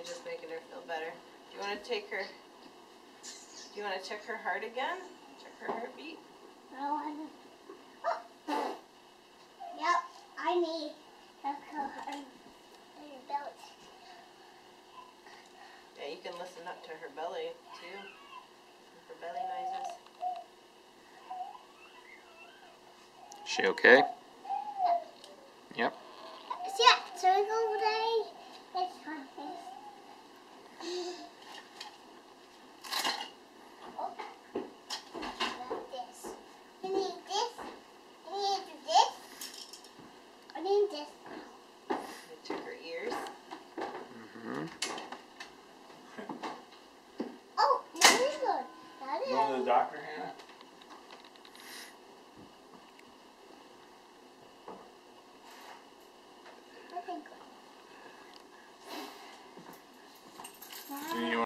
just making her feel better. Do you want to take her? Do you want to check her heart again? Check her heartbeat. I want to. Oh. Yep, I need to check her belt. Yeah, you can listen up to her belly too. Her belly noises. Is she okay? Yep. Yeah, so we go over there. Let's try this. Oh, like this. I need this. I need to do this. I need this. You check her ears. Mm-hmm. Oh, very good. That is. Go to the doctor, Hannah? Okay, good.